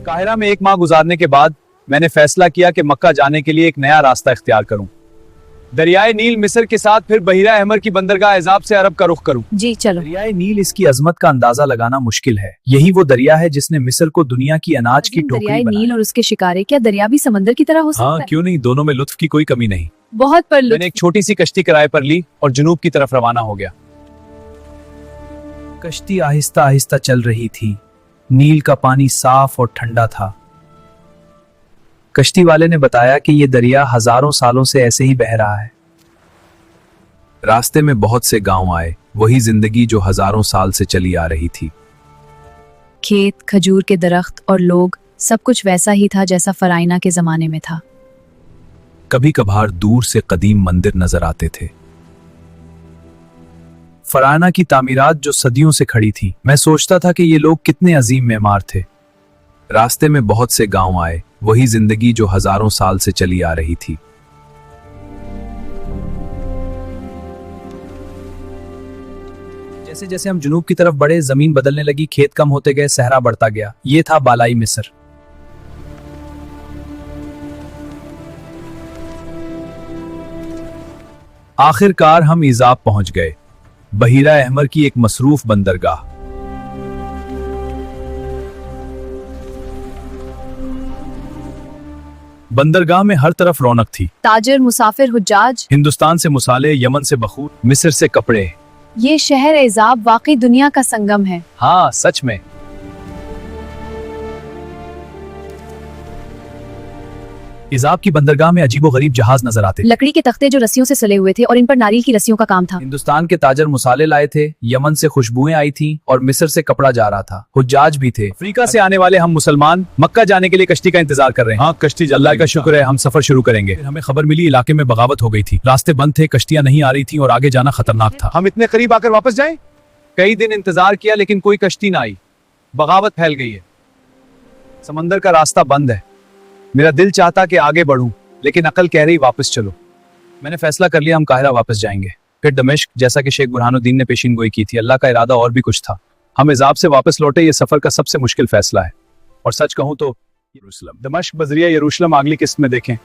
Cairo में 1 माह गुजारने के बाद मैंने फैसला किया कि मक्का जाने के लिए एक नया रास्ता इख्तियार करूं। दरियाए नील मिस्र के साथ फिर बहीरा अहमर की बंदरगाह एजाब से अरब का रुख करूं। जी चलो। दरियाए नील, इसकी अजमत का अंदाजा लगाना मुश्किल है। यही वो दरिया है जिसने मिस्र को दुनिया की अनाज की टोकरी दरियाए बनाया। नील और उसके शिकारे, क्या दरिया भी समंदर की तरह हो सकता हाँ, है? क्यों नहीं, दोनों में लुत्फ की कोई कमी नहीं। बहुत पर लुत्फ। मैंने एक छोटी सी कश्ती किराए पर ली और जुनूब की तरफ रवाना हो गया। कश्ती आहिस्ता आहिस्ता चल रही थी। नील का पानी साफ और ठंडा था। कश्ती वाले ने बताया कि ये दरिया हजारों सालों से ऐसे ही बह रहा है। रास्ते में बहुत से गांव आए, वही जिंदगी जो हजारों साल से चली आ रही थी। खेत, खजूर के दरख्त और लोग, सब कुछ वैसा ही था जैसा फराइना के जमाने में था। कभी कभार दूर से कदीम मंदिर नजर आते थे। फराना की तामीरात जो सदियों से खड़ी थी। मैं सोचता था कि ये लोग कितने अजीम मेमार थे। रास्ते में बहुत से गांव आए, वही जिंदगी जो हजारों साल से चली आ रही थी। जैसे जैसे हम जुनूब की तरफ बढ़े, जमीन बदलने लगी, खेत कम होते गए, सहरा बढ़ता गया। ये था बालाई मिस्र। आखिरकार हम इजाब पहुंच गए, बहीरा अहमर की एक मसरूफ बंदरगाह। बंदरगाह में हर तरफ रौनक थी। ताजर, मुसाफिर, हुज्जाज। हिंदुस्तान से मुसाले, यमन से बखूर, मिस्र से कपड़े। ये शहर एजाब वाकई दुनिया का संगम है। हाँ, सच में। इजाब की बंदरगाह में अजीबोगरीब जहाज नजर आते। लकड़ी के तख्ते जो रस्सियों से सले हुए थे और इन पर नारियल की रस्सियों का काम था। हिंदुस्तान के ताजर मुसाले लाए थे, यमन से खुशबुएं आई थी और मिस्र से कपड़ा जा रहा था। हुज्जाज भी थे। अफ्रीका से आने वाले हम मुसलमान मक्का जाने के लिए कश्ती का इंतजार कर रहे हैं। हाँ, कश्ती, अल्लाह का शुक्र है, हम सफर शुरू करेंगे। हमें खबर मिली इलाके में बगावत हो गई थी। रास्ते बंद थे, कश्तियां नहीं आ रही थी और आगे जाना खतरनाक था। हम इतने करीब आकर वापस जाएं? कई दिन इंतजार किया लेकिन कोई कश्ती ना आई। बगावत फैल गई है, समंदर का रास्ता बंद है। मेरा दिल चाहता कि आगे बढ़ूं, लेकिन अकल कह रही वापस चलो। मैंने फैसला कर लिया, हम काहिरा वापस जाएंगे, फिर दमिश्क, जैसा कि शेख बुरहानुद्दीन ने पेशीन गोई की थी। अल्लाह का इरादा और भी कुछ था। हम इजाब से वापस लौटे। ये सफर का सबसे मुश्किल फैसला है और सच कहूं तो दमिश्क बजरिया यरूशलेम अगली किस्त में देखें।